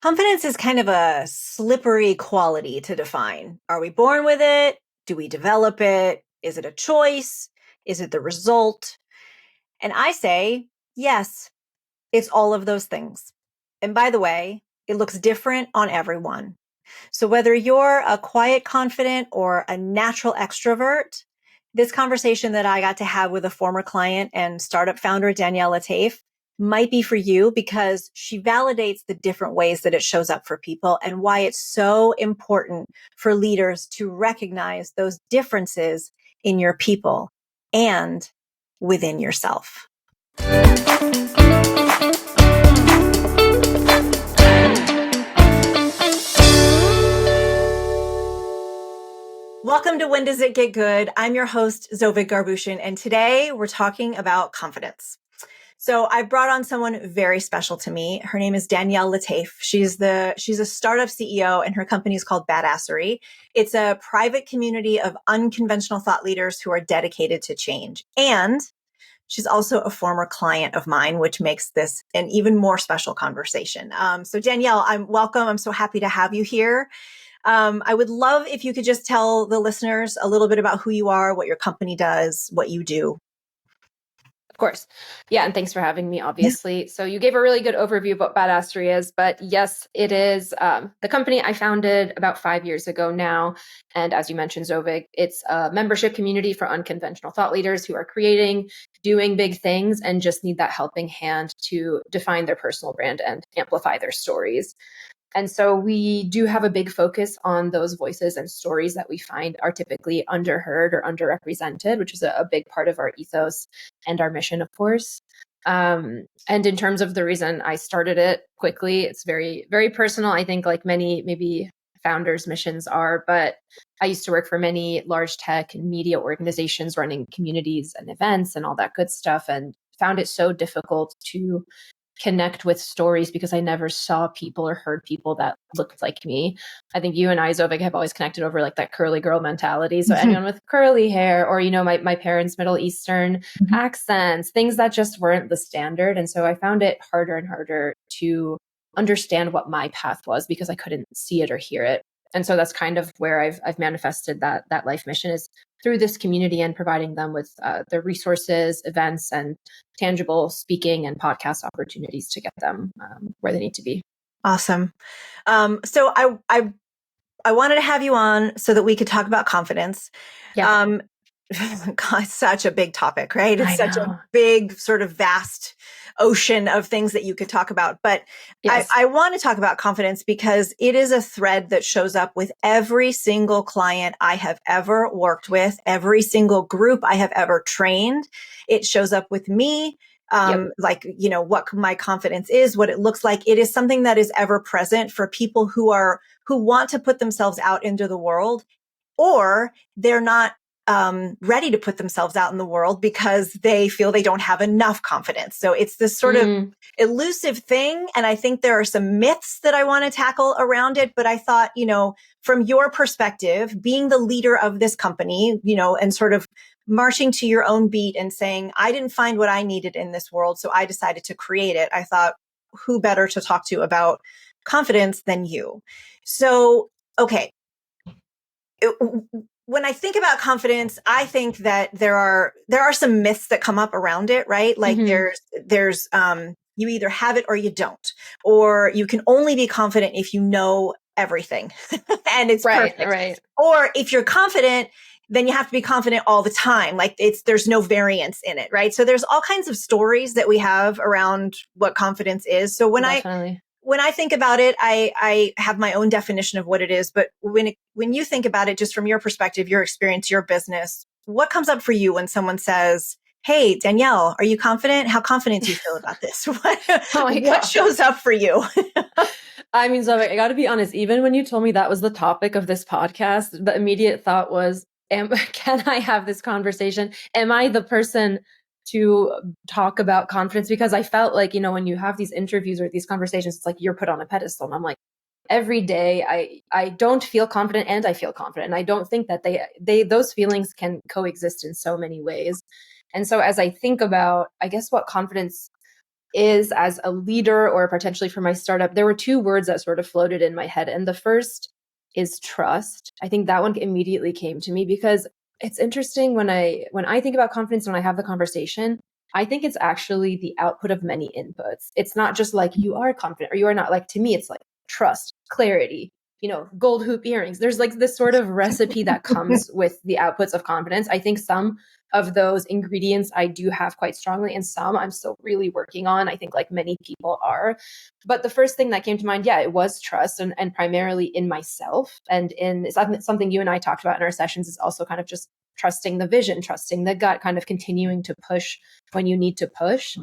Confidence is kind of a slippery quality to define. Are we born with it? Do we develop it? Is it a choice? Is it the result? And I say, yes, it's all of those things. And by the way, it looks different on everyone. So whether you're a quiet confident or a natural extrovert, this conversation that I got to have with a former client and startup founder, Danielle Letayf, might be for you because she validates the different ways that it shows up for people and why it's so important for leaders to recognize those differences in your people and within yourself. Welcome to When Does It Get Good? I'm your host, Zovig Garboushian, and today we're talking about confidence. So I brought on someone very special to me. Her name is Danielle Letayf. She's a startup CEO and her company is called Badassery. It's a private community of unconventional thought leaders who are dedicated to change. And she's also a former client of mine, which makes this an even more special conversation. So Danielle, welcome. I'm so happy to have you here. I would love if you could just tell the listeners a little bit about who you are, what your company does, what you do. Of course. Yeah. And thanks for having me, obviously. So you gave a really good overview of what Badassery is, but yes, it is the company I founded about 5 years ago now. And as you mentioned, Zovig, it's a membership community for unconventional thought leaders who are creating, doing big things, and just need that helping hand to define their personal brand and amplify their stories. And so we do have a big focus on those voices and stories that we find are typically underheard or underrepresented, which is a big part of our ethos and our mission, of course. And in terms of the reason I started it quickly, it's very, very personal. I think like many maybe founders' missions are, but I used to work for many large tech and media organizations running communities and events and all that good stuff, and found it so difficult to connect with stories because I never saw people or heard people that looked like me. I think you and I, Zovig, have always connected over like that curly girl mentality. So anyone with curly hair or, my parents' Middle Eastern accents, things that just weren't the standard. And so I found it harder and harder to understand what my path was because I couldn't see it or hear it. And so that's kind of where I've manifested that life mission is through this community and providing them with the resources, events, and tangible speaking and podcast opportunities to get them where they need to be. Awesome. So I wanted to have you on so that we could talk about confidence. Yeah. God, it's such a big topic, right? It's such a big, sort of vast ocean of things that you could talk about. But yes. I want to talk about confidence because it is a thread that shows up with every single client I have ever worked with, every single group I have ever trained. It shows up with me. Like, what my confidence is, what it looks like. It is something that is ever present for people who want to put themselves out into the world, or they're not ready to put themselves out in the world because they feel they don't have enough confidence. So it's this sort of elusive thing. And I think there are some myths that I want to tackle around it. But I thought, from your perspective, being the leader of this company, and sort of marching to your own beat and saying, I didn't find what I needed in this world, so I decided to create it. I thought, who better to talk to about confidence than you? So, okay. When I think about confidence, I think that there are some myths that come up around it, right? Like there's you either have it or you don't, or you can only be confident if you know everything and it's perfect. Right. Or if you're confident, then you have to be confident all the time. Like there's no variance in it, right? So there's all kinds of stories that we have around what confidence is. So when I think about it, I have my own definition of what it is. But when you think about it, just from your perspective, your experience, your business, what comes up for you when someone says, hey, Danielle, are you confident? How confident do you feel about this? What shows up for you? I mean, Zovig, I got to be honest, even when you told me that was the topic of this podcast, the immediate thought was, can I have this conversation? Am I the person to talk about confidence? Because I felt like, when you have these interviews or these conversations, it's like you're put on a pedestal. And I'm like, every day I don't feel confident and I feel confident. And I don't think that those feelings can coexist in so many ways. And so as I think about, I guess, what confidence is as a leader or potentially for my startup, there were two words that sort of floated in my head. And the first is trust. I think that one immediately came to me because it's interesting when I think about confidence, when I have the conversation, I think it's actually the output of many inputs. It's not just like you are confident or you are not. Like to me, it's like trust, clarity, gold hoop earrings. There's like this sort of recipe that comes with the outputs of confidence. I think some of those ingredients I do have quite strongly, and some I'm still really working on. I think like many people are. But the first thing that came to mind, yeah, it was trust and primarily in myself. And in something you and I talked about in our sessions is also kind of just trusting the vision, trusting the gut, kind of continuing to push when you need to push.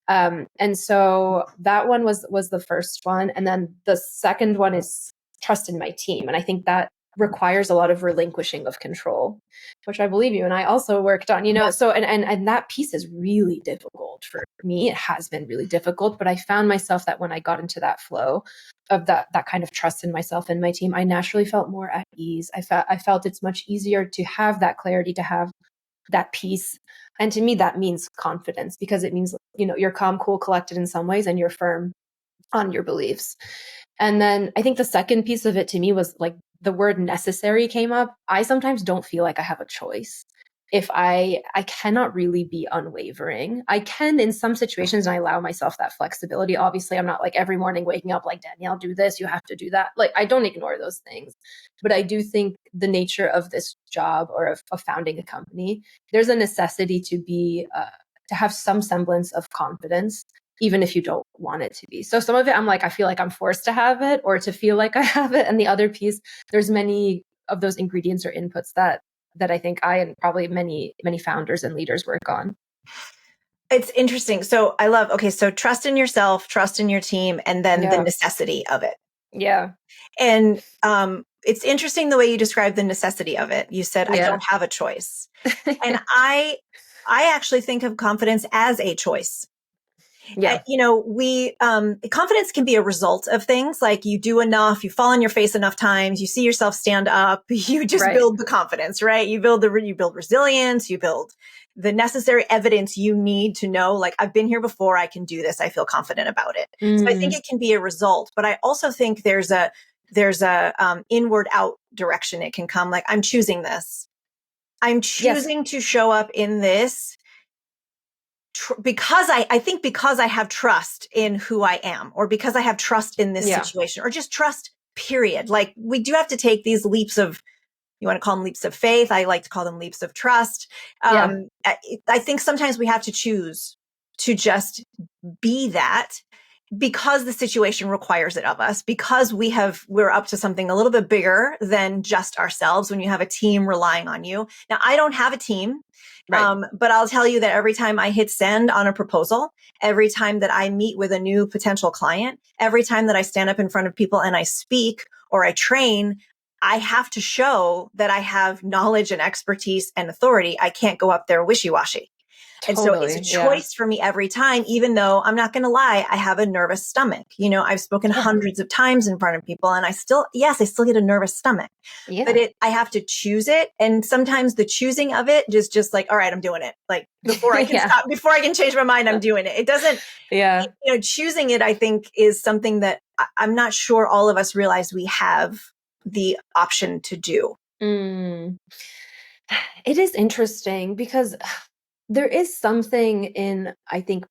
And so that one was the first one. And then the second one is trust in my team. And I think that requires a lot of relinquishing of control, which I believe you and I also worked on, so and that piece is really difficult for me. It has been really difficult, but I found myself that when I got into that flow of that kind of trust in myself and my team, I naturally felt more at ease. I felt it's much easier to have that clarity, to have that peace. And to me, that means confidence, because it means, you're calm, cool, collected in some ways, and you're firm on your beliefs. And then I think the second piece of it to me was like the word necessary came up. I sometimes don't feel like I have a choice. If I cannot really be unwavering. I can in some situations, and I allow myself that flexibility. Obviously, I'm not like every morning waking up like, Danielle, do this, you have to do that. Like, I don't ignore those things. But I do think the nature of this job or of founding a company, there's a necessity to be, to have some semblance of confidence, even if you don't want it to be. So some of it, I'm like, I feel like I'm forced to have it or to feel like I have it. And the other piece, there's many of those ingredients or inputs that I think I and probably many founders and leaders work on. It's interesting. So I love, so trust in yourself, trust in your team, and then the necessity of it. Yeah. And it's interesting the way you described the necessity of it. You said, I don't have a choice. And I actually think of confidence as a choice. Yeah. Confidence can be a result of things like you do enough, you fall on your face enough times, you see yourself stand up, you just build the confidence, right? You build resilience, you build the necessary evidence you need to know, like, I've been here before, I can do this, I feel confident about it. So I think it can be a result, but I also think there's a inward out direction it can come. Like, I'm choosing this. I'm choosing to show up in this because I have trust in who I am, or because I have trust in this situation, or just trust, period. Like, we do have to take these leaps of, you want to call them leaps of faith. I like to call them leaps of trust. I think sometimes we have to choose to just be that, because the situation requires it of us, because we're up to something a little bit bigger than just ourselves when you have a team relying on you. Now, I don't have a team, but I'll tell you that every time I hit send on a proposal, every time that I meet with a new potential client, every time that I stand up in front of people and I speak or I train, I have to show that I have knowledge and expertise and authority. I can't go up there wishy-washy. And so it's a choice for me every time, even though I'm not going to lie, I have a nervous stomach. I've spoken hundreds of times in front of people, and I still get a nervous stomach, but I have to choose it. And sometimes the choosing of it is just like, all right, I'm doing it. Like, before I can stop, before I can change my mind, I'm doing it. It doesn't, choosing it, I think, is something that I'm not sure all of us realize we have the option to do. It is interesting because there is something in, I think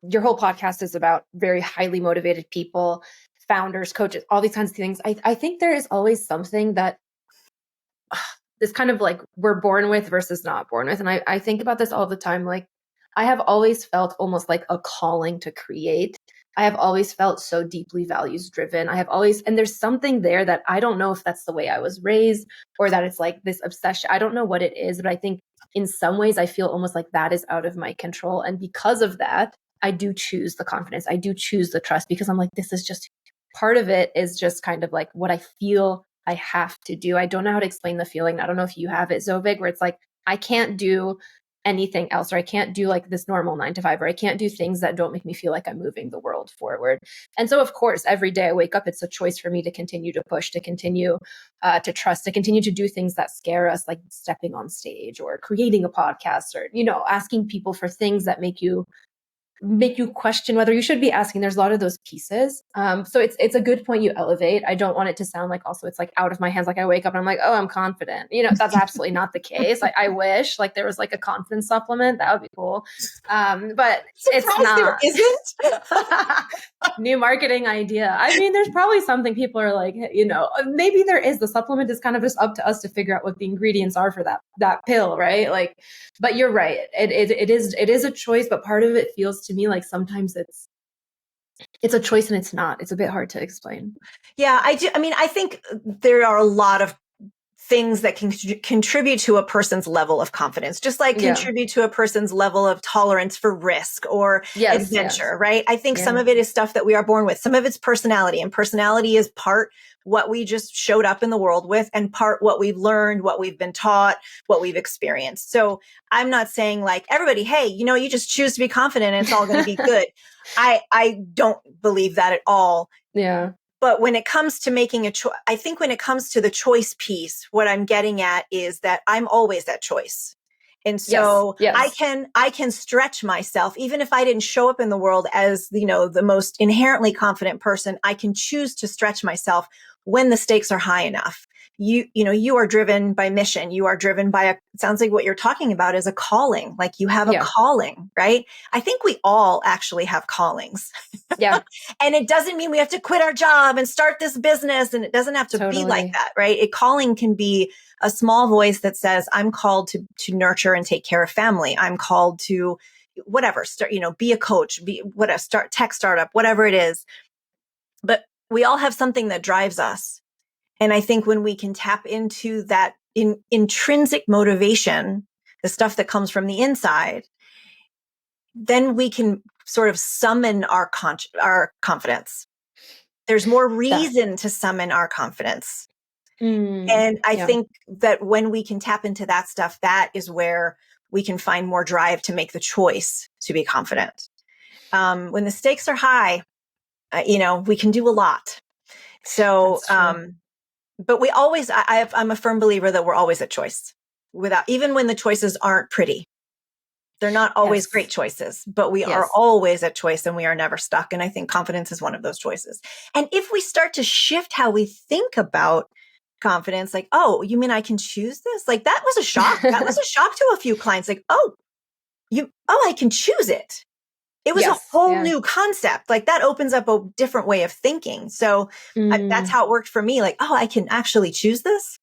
your whole podcast is about very highly motivated people, founders, coaches, all these kinds of things. I think there is always something that this kind of like we're born with versus not born with. And I think about this all the time. Like, I have always felt almost like a calling to create. I have always felt so deeply values driven. And there's something there that I don't know if that's the way I was raised or that it's like this obsession. I don't know what it is, but I think in some ways I feel almost like that is out of my control. And because of that, I do choose the confidence. I do choose the trust, because I'm like, this is just part of it is just kind of like what I feel I have to do. I don't know how to explain the feeling. I don't know if you have it, Zovig, where it's like, I can't do anything else, or I can't do like this normal 9 to 5, or I can't do things that don't make me feel like I'm moving the world forward. And so, of course, every day I wake up, it's a choice for me to continue to push, to continue to trust, to continue to do things that scare us, like stepping on stage or creating a podcast, or, asking people for things that make you make you question whether you should be asking. There's a lot of those pieces. So it's a good point you elevate. I don't want it to sound like also it's like out of my hands. Like I wake up and I'm like, oh, I'm confident. That's absolutely not the case. Like I wish like there was like a confidence supplement. That would be cool. But it's not. There isn't. New marketing idea. I mean, there's probably something people are like, maybe there is. The supplement is kind of just up to us to figure out what the ingredients are for that pill, right? Like, but you're right. It is a choice, but part of it feels to me like sometimes it's a choice and it's not. It's a bit hard to explain. Yeah, I do. I mean, I think there are a lot of things that can contribute to a person's level of confidence, just like contribute to a person's level of tolerance for risk or adventure, right? I think some of it is stuff that we are born with. Some of it's personality, and personality is part what we just showed up in the world with and part what we've learned, what we've been taught, what we've experienced. So I'm not saying like everybody, hey, you just choose to be confident and it's all going to be good. I don't believe that at all. Yeah. But when it comes to making a choice, I think when it comes to the choice piece, what I'm getting at is that I'm always that choice. And so I can stretch myself, even if I didn't show up in the world as, the most inherently confident person, I can choose to stretch myself when the stakes are high enough. You are driven by mission. You are driven by it sounds like what you're talking about is a calling. Like you have a calling, right? I think we all actually have callings. Yeah. And it doesn't mean we have to quit our job and start this business. And it doesn't have to be like that, right? A calling can be a small voice that says, I'm called to nurture and take care of family. I'm called to whatever, start, be a coach, start tech startup, whatever it is. But we all have something that drives us. And I think when we can tap into that intrinsic motivation, the stuff that comes from the inside, then we can sort of summon our confidence. There's more reason to summon our confidence. And I think that when we can tap into that stuff, that is where we can find more drive to make the choice to be confident. When the stakes are high, we can do a lot. So, but we always, I'm a firm believer that we're always at choice even when the choices aren't pretty. They're not always great choices, but we are always at choice and we are never stuck. And I think confidence is one of those choices. And if we start to shift how we think about confidence, like, oh, you mean I can choose this? Like that was a shock. That was a shock to a few clients. Like, I can choose it. It was a whole new concept. Like that opens up a different way of thinking. So that's how it worked for me. Like, oh, I can actually choose this.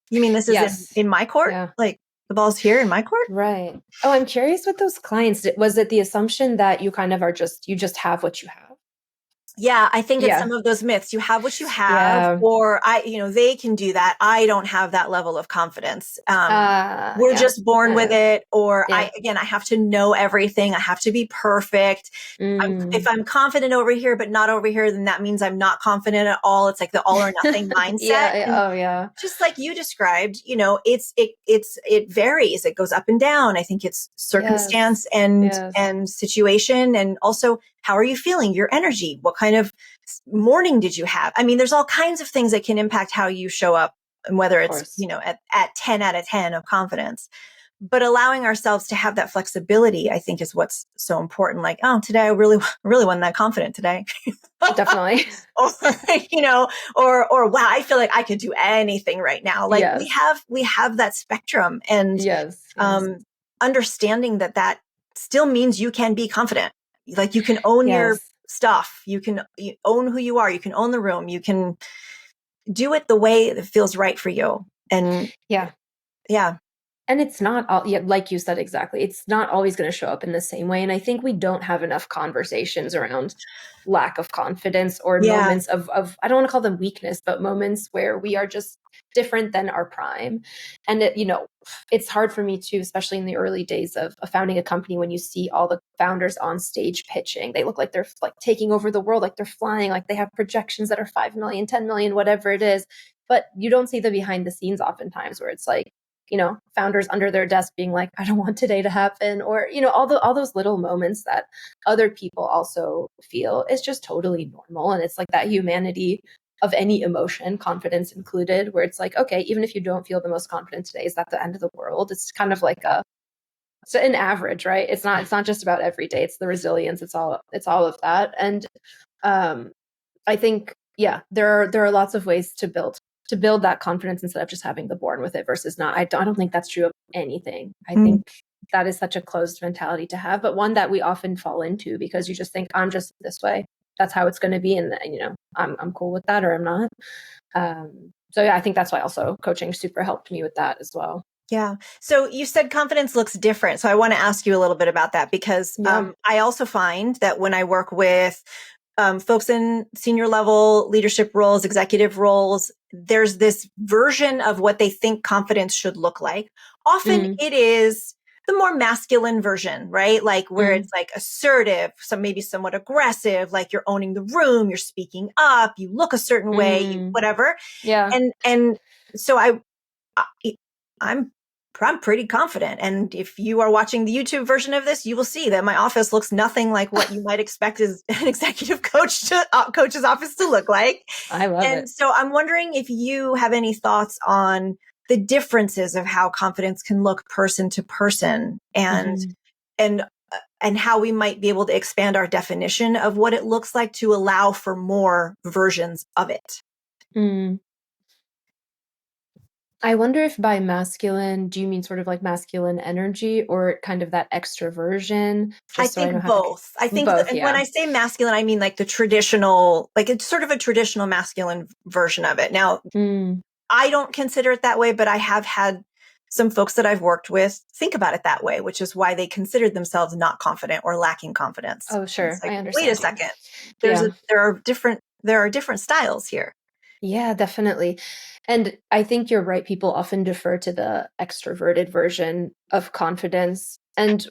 You mean this is in my court? Yeah. Like the ball's here in my court? Right. Oh, I'm curious with those clients. Was it the assumption that you kind of you just have what you have? Yeah, I think it's some of those myths. You have what you have, or they can do that. I don't have that level of confidence. We're just born with it, or I have to know everything. I have to be perfect. If I'm confident over here, but not over here, then that means I'm not confident at all. It's like the all or nothing mindset. Just like you described, it varies. It goes up and down. I think it's circumstance and situation, and also how are you feeling? Your energy. What kind of morning did you have? I mean, there's all kinds of things that can impact how you show up, and whether it's, at 10 out of 10 of confidence. But allowing ourselves to have that flexibility, I think, is what's so important. Like, oh, today I really wasn't that confident today. Definitely. or wow, I feel like I could do anything right now. Like we have that spectrum, and understanding that still means you can be confident. Like you can own your stuff. You can own who you are. You can own the room. You can do it the way that feels right for you. And yeah. And it's not all, like you said, exactly. It's not always going to show up in the same way. And I think we don't have enough conversations around lack of confidence or moments of, I don't want to call them weakness, but moments where we are just different than our prime. And it's hard for me too, especially in the early days of founding a company, when you see all the founders on stage pitching. They look like they're like taking over the world, like they're flying, like they have projections that are 5 million, 10 million, whatever it is. But you don't see the behind the scenes oftentimes, where it's like, founders under their desk being like, I don't want today to happen, or, all those little moments that other people also feel is just totally normal. And it's like that humanity of any emotion, confidence included, where it's like, okay, even if you don't feel the most confident today, is that the end of the world? It's kind of like So an average, right? It's not just about every day. It's the resilience. It's all of that. And I think, yeah, there are lots of ways to build that confidence instead of just having the born with it versus not. I don't think that's true of anything. I think that is such a closed mentality to have, but one that we often fall into because you just think, I'm just this way. That's how it's going to be. And I'm cool with that or I'm not. So yeah, I think that's why also coaching super helped me with that as well. Yeah. So you said confidence looks different. So I want to ask you a little bit about that because I also find that when I work with folks in senior level leadership roles, executive roles, there's this version of what they think confidence should look like. Often it is the more masculine version, right? Like where it's like assertive, maybe somewhat aggressive, like you're owning the room, you're speaking up, you look a certain way, whatever. Yeah. And so I'm pretty confident. And if you are watching the YouTube version of this, you will see that my office looks nothing like what you might expect as an executive coach's office to look like. I love it. And so I'm wondering if you have any thoughts on the differences of how confidence can look person to person and how we might be able to expand our definition of what it looks like to allow for more versions of it. I wonder if by masculine, do you mean sort of like masculine energy or kind of that extroversion? I think both. I think both, when I say masculine, I mean like the traditional, like it's sort of a traditional masculine version of it. Now, I don't consider it that way, but I have had some folks that I've worked with think about it that way, which is why they considered themselves not confident or lacking confidence. Oh, sure. Like, I understand. wait a second. There are different styles here. Yeah, definitely. And I think you're right. People often defer to the extroverted version of confidence. And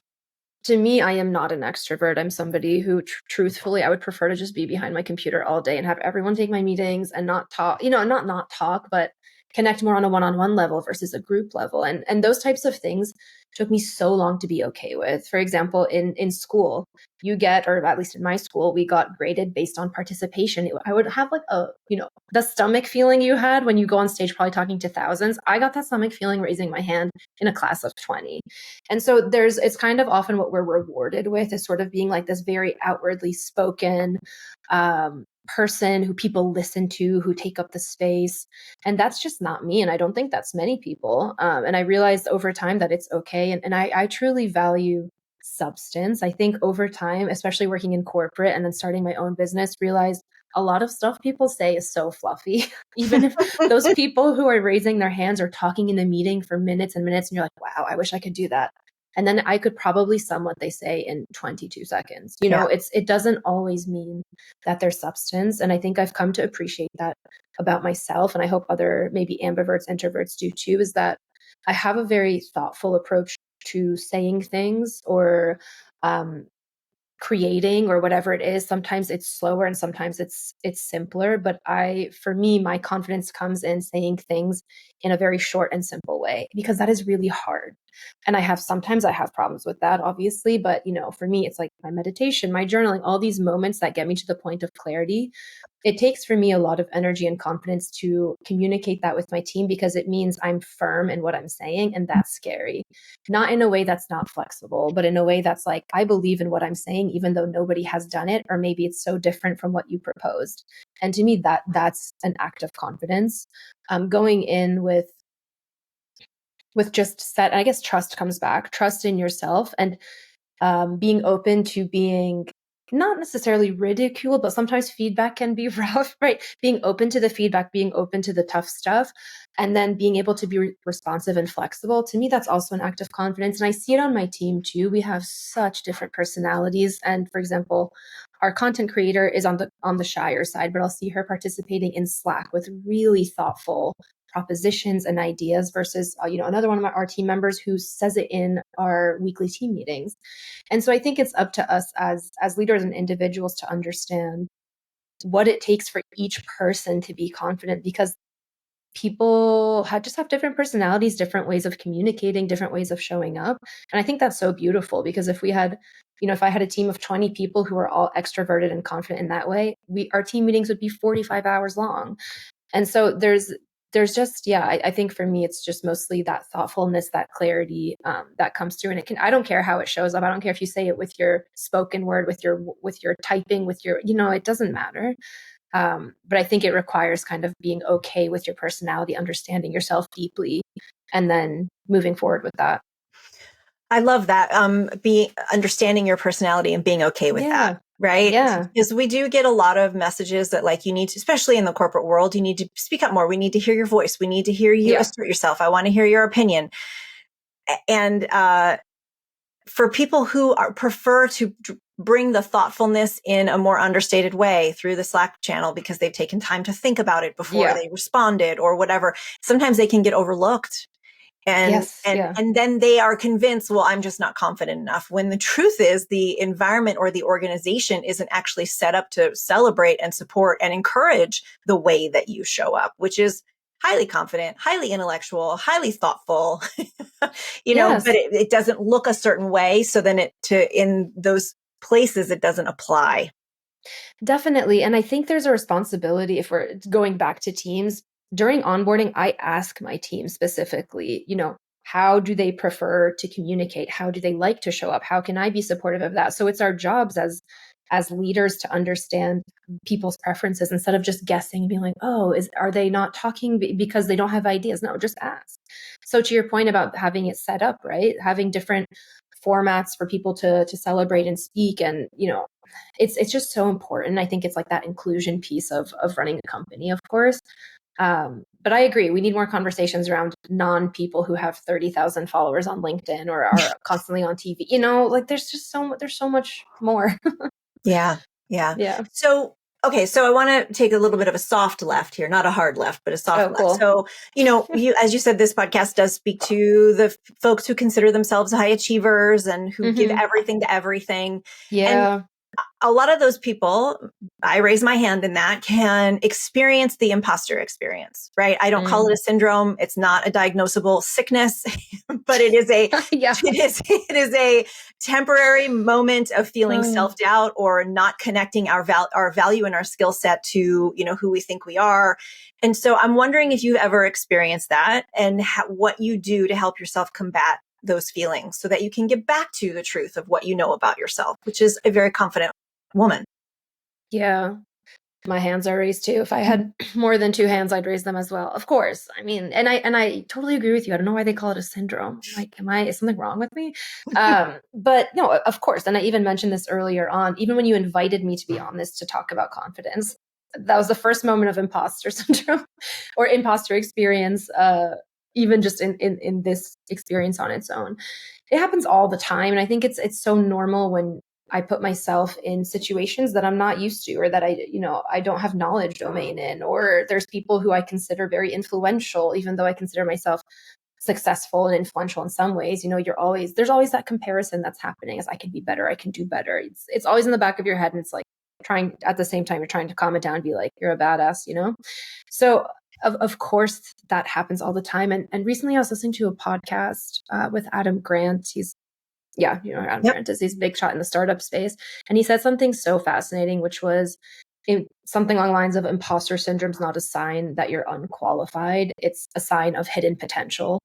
to me, I am not an extrovert. I'm somebody who truthfully, I would prefer to just be behind my computer all day and have everyone take my meetings and not talk, not talk, but connect more on a one-on-one level versus a group level. And those types of things took me so long to be okay with. For example, in school, you get, or at least in my school, we got graded based on participation. I would have like the stomach feeling you had when you go on stage probably talking to thousands. I got that stomach feeling raising my hand in a class of 20. And so it's kind of often what we're rewarded with is sort of being like this very outwardly spoken person who people listen to, who take up the space. And that's just not me. And I don't think that's many people. And I realized over time that it's okay. And I truly value substance. I think over time, especially working in corporate and then starting my own business, realized a lot of stuff people say is so fluffy. Even if those people who are raising their hands are talking in the meeting for minutes and minutes, and you're like, wow, I wish I could do that. And then I could probably sum what they say in 22 seconds. It doesn't always mean that there's substance. And I think I've come to appreciate that about myself. And I hope other maybe ambiverts, introverts do too, is that I have a very thoughtful approach to saying things or creating or whatever it is. Sometimes it's slower and sometimes it's simpler, but for me, my confidence comes in saying things in a very short and simple way, because that is really hard. And sometimes I have problems with that, obviously, but for me, it's like my meditation, my journaling, all these moments that get me to the point of clarity. It takes for me a lot of energy and confidence to communicate that with my team, because it means I'm firm in what I'm saying. And that's scary. Not in a way that's not flexible, but in a way that's like, I believe in what I'm saying, even though nobody has done it, or maybe it's so different from what you proposed. And to me, that's an act of confidence. Going in with just I guess trust comes back, trust in yourself, and being open to being not necessarily ridiculed, but sometimes feedback can be rough, right? Being open to the feedback, being open to the tough stuff, and then being able to be responsive and flexible. To me, that's also an act of confidence. And I see it on my team too. We have such different personalities. And for example, our content creator is on the shyer side, but I'll see her participating in Slack with really thoughtful propositions and ideas versus another one of our team members who says it in our weekly team meetings. And so I think it's up to us as leaders and individuals to understand what it takes for each person to be confident, because people just have different personalities, different ways of communicating, different ways of showing up. And I think that's so beautiful, because if we had, if I had a team of 20 people who are all extroverted and confident in that way, our team meetings would be 45 hours long. And so there's there's just, I think for me, it's just mostly that thoughtfulness, that clarity that comes through. And I don't care how it shows up. I don't care if you say it with your spoken word, with your typing, with your, it doesn't matter. But I think it requires kind of being okay with your personality, understanding yourself deeply, and then moving forward with that. I love that. Understanding your personality and being okay with that. Right. Yeah. Because we do get a lot of messages that like you need to, especially in the corporate world, you need to speak up more. We need to hear your voice. We need to hear you assert yourself. I want to hear your opinion. And, for people who prefer to bring the thoughtfulness in a more understated way through the Slack channel because they've taken time to think about it before they responded or whatever, sometimes they can get overlooked. And then they are convinced, well, I'm just not confident enough. When the truth is the environment or the organization isn't actually set up to celebrate and support and encourage the way that you show up, which is highly confident, highly intellectual, highly thoughtful, but it doesn't look a certain way. So then in those places, it doesn't apply. Definitely. And I think there's a responsibility if we're going back to teams. During onboarding, I ask my team specifically, how do they prefer to communicate? How do they like to show up? How can I be supportive of that? So it's our jobs as leaders to understand people's preferences instead of just guessing and being like, are they not talking because they don't have ideas? No, just ask. So to your point about having it set up, right? Having different formats for people to celebrate and speak, and it's just so important. I think it's like that inclusion piece of running a company, of course. But I agree, we need more conversations around non-people who have 30,000 followers on LinkedIn or are constantly on TV. Like there's so much more. Yeah. So, okay. So I want to take a little bit of a soft left here, not a hard left, but a soft left. Cool. So, as you said, this podcast does speak to the folks who consider themselves high achievers and who give everything to everything. Yeah. And a lot of those people, I raise my hand in that, can experience the imposter experience, right? I don't call it a syndrome. It's not a diagnosable sickness, but it is it is a temporary moment of feeling self-doubt or not connecting our value and our skill set to, who we think we are. And so I'm wondering if you've ever experienced that and what you do to help yourself combat those feelings so that you can get back to the truth of what you know about yourself, which is a very confident woman. Yeah. My hands are raised too. If I had more than two hands, I'd raise them as well. Of course. I mean, and I totally agree with you. I don't know why they call it a syndrome. Like, is something wrong with me? But no, of course. And I even mentioned this earlier on, even when you invited me to be on this to talk about confidence, that was the first moment of imposter syndrome or imposter experience, even just in this experience on its own. It happens all the time. And I think it's so normal when I put myself in situations that I'm not used to, or that I don't have knowledge domain in, or there's people who I consider very influential, even though I consider myself successful and influential in some ways. There's always that comparison that's happening as I can be better, I can do better. It's always in the back of your head. And it's like at the same time, you're trying to calm it down and be like, you're a badass, So of course that happens all the time. And recently I was listening to a podcast with Adam Grant. Adam Grant is, he's a big shot in the startup space. And he said something so fascinating, which was something along the lines of imposter syndrome is not a sign that you're unqualified. It's a sign of hidden potential.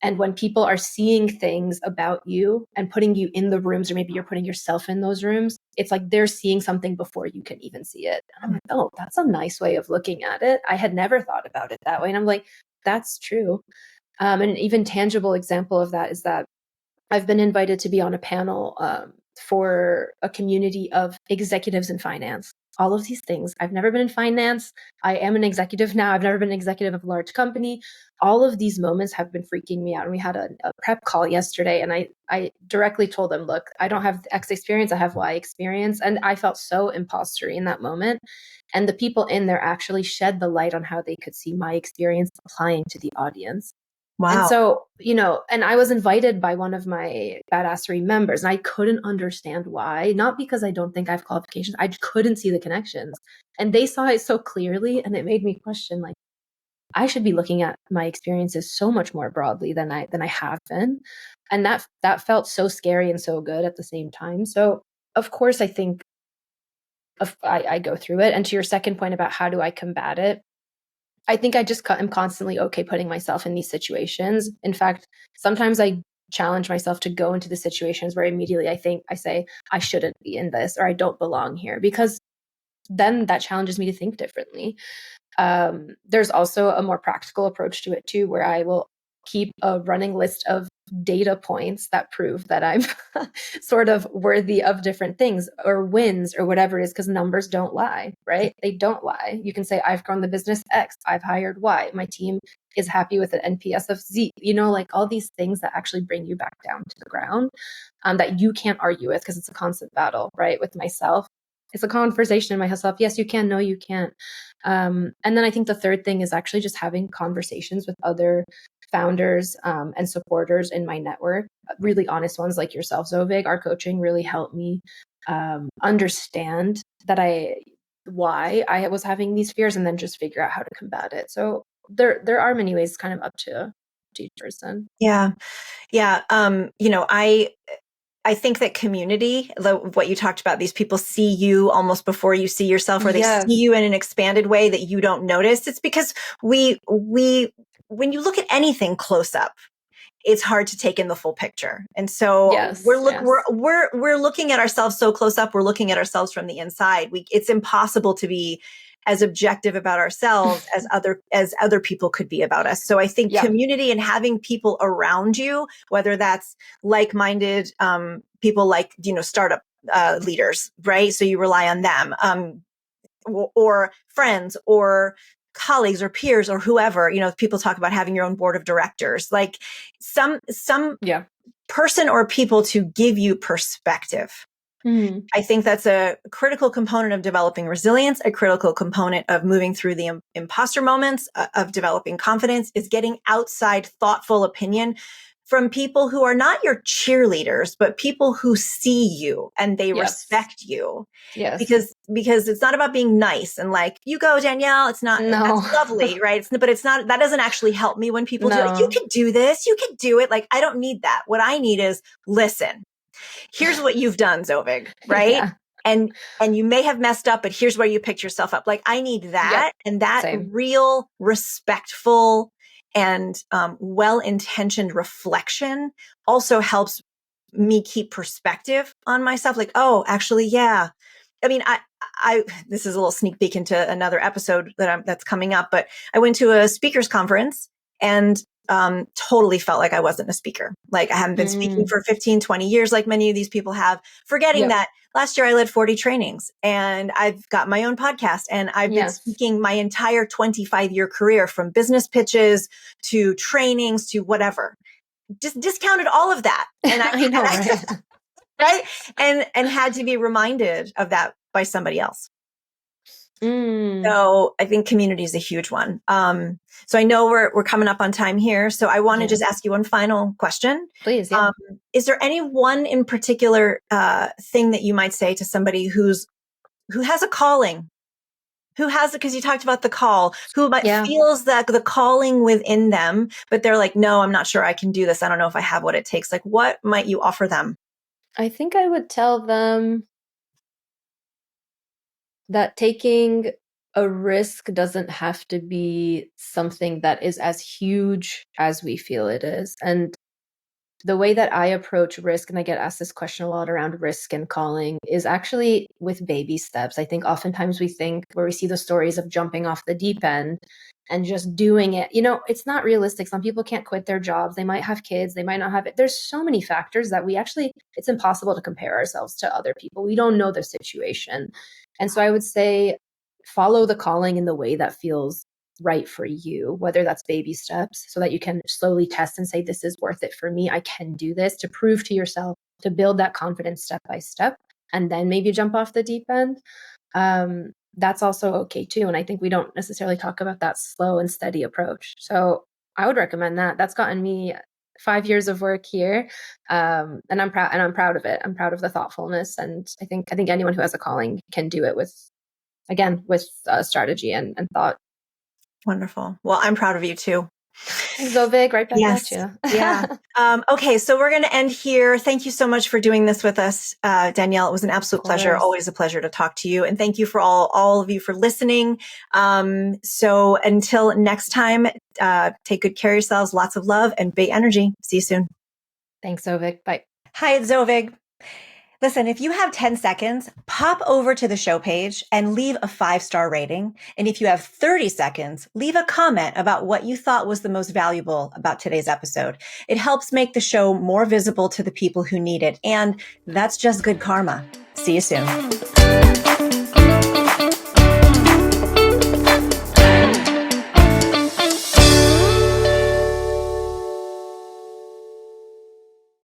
And when people are seeing things about you and putting you in the rooms, or maybe you're putting yourself in those rooms, it's like they're seeing something before you can even see it. And I'm like, oh, that's a nice way of looking at it. I had never thought about it that way. And I'm like, that's true. An even tangible example of that is that I've been invited to be on a panel for a community of executives in finance. All of these things. I've never been in finance. I am an executive now. I've never been an executive of a large company. All of these moments have been freaking me out. And we had a prep call yesterday, and I directly told them, look, I don't have X experience. I have Y experience. And I felt so impostery in that moment. And the people in there actually shed the light on how they could see my experience applying to the audience. Wow. And so, and I was invited by one of my Badassery members, and I couldn't understand why. Not because I don't think I have qualifications. I couldn't see the connections. And they saw it so clearly, and it made me question, like, I should be looking at my experiences so much more broadly than I have been. And that felt so scary and so good at the same time. So of course, I think I go through it. And to your second point about how do I combat it, I think I just am constantly okay putting myself in these situations. In fact, sometimes I challenge myself to go into the situations where immediately I say, I shouldn't be in this or I don't belong here, because then that challenges me to think differently. There's also a more practical approach to it too, where I will keep a running list of data points that prove that I'm sort of worthy of different things or wins or whatever it is, because numbers don't lie, right? They don't lie. You can say, I've grown the business X, I've hired Y, my team is happy with an NPS of Z, like all these things that actually bring you back down to the ground, that you can't argue with, because it's a constant battle, right? With myself. It's a conversation in myself. Yes, you can. No, you can't. And then I think the third thing is actually just having conversations with other founders and supporters in my network, really honest ones like yourself, Zovig. Our coaching really helped me understand why I was having these fears, and then just figure out how to combat it. So there are many ways, kind of up to each person. Yeah. Yeah. I think that community, what you talked about, these people see you almost before you see yourself, or they see you in an expanded way that you don't notice. It's because when you look at anything close up, it's hard to take in the full picture. And so we're looking at ourselves so close up. We're looking at ourselves from the inside. It's impossible to be as objective about ourselves as other people could be about us. So I think community and having people around you, whether that's like-minded people, like, startup leaders, right? So you rely on them, or friends, or colleagues, or peers, or whoever. People talk about having your own board of directors, like some person or people to give you perspective. I think that's a critical component of developing resilience, a critical component of moving through the imposter moments, of developing confidence, is getting outside thoughtful opinion from people who are not your cheerleaders, but people who see you and they respect you. Yes. Because it's not about being nice and like, you go, Danielle. It's not, that's lovely, right? But it's not, that doesn't actually help me when people do it. You can do this. You can do it. Like, I don't need that. What I need is, listen, here's what you've done, Zovig, right? Yeah. And you may have messed up, but here's where you picked yourself up. Like, I need that. And that real respectful and well-intentioned reflection also helps me keep perspective on myself. Like, oh, actually, yeah. I mean, this is a little sneak peek into another episode that's coming up, but I went to a speakers conference and totally felt like I wasn't a speaker. Like, I haven't been speaking for 15, 20 years, like many of these people have, forgetting that last year I led 40 trainings and I've got my own podcast, and I've been speaking my entire 25-year career, from business pitches to trainings to whatever. Just discounted all of that. And I know, right? Right. And had to be reminded of that by somebody else. So I think community is a huge one. So I know we're coming up on time here. So I want to just ask you one final question. Please. Yeah. Is there any one in particular thing that you might say to somebody who has a calling, because you talked about the call, who feels that the calling within them, but they're like, no, I'm not sure I can do this. I don't know if I have what it takes. Like, what might you offer them? I think I would tell them that taking a risk doesn't have to be something that is as huge as we feel it is. And the way that I approach risk, and I get asked this question a lot around risk and calling, is actually with baby steps. I think oftentimes we think, where we see the stories of jumping off the deep end and just doing it, it's not realistic. Some people can't quit their jobs. They might have kids. They might not have it. There's so many factors that it's impossible to compare ourselves to other people. We don't know their situation. And so I would say, follow the calling in the way that feels right for you, whether that's baby steps, so that you can slowly test and say, this is worth it for me. I can do this, to prove to yourself, to build that confidence step by step, and then maybe jump off the deep end. That's also okay too. And I think we don't necessarily talk about that slow and steady approach. So I would recommend that. That's gotten me 5 years of work here. And I'm proud of it. I'm proud of the thoughtfulness. And I think anyone who has a calling can do it with strategy and thought. Wonderful. Well, I'm proud of you too. Zovig, right back at you. Yeah. Okay, so we're going to end here. Thank you so much for doing this with us, Danielle. It was an absolute pleasure. Always a pleasure to talk to you. And thank you for all of you for listening. So until next time, take good care of yourselves. Lots of love and big energy. See you soon. Thanks, Zovig. Bye. Hi, it's Zovig. Listen, if you have 10 seconds, pop over to the show page and leave a 5-star rating. And if you have 30 seconds, leave a comment about what you thought was the most valuable about today's episode. It helps make the show more visible to the people who need it. And that's just good karma. See you soon.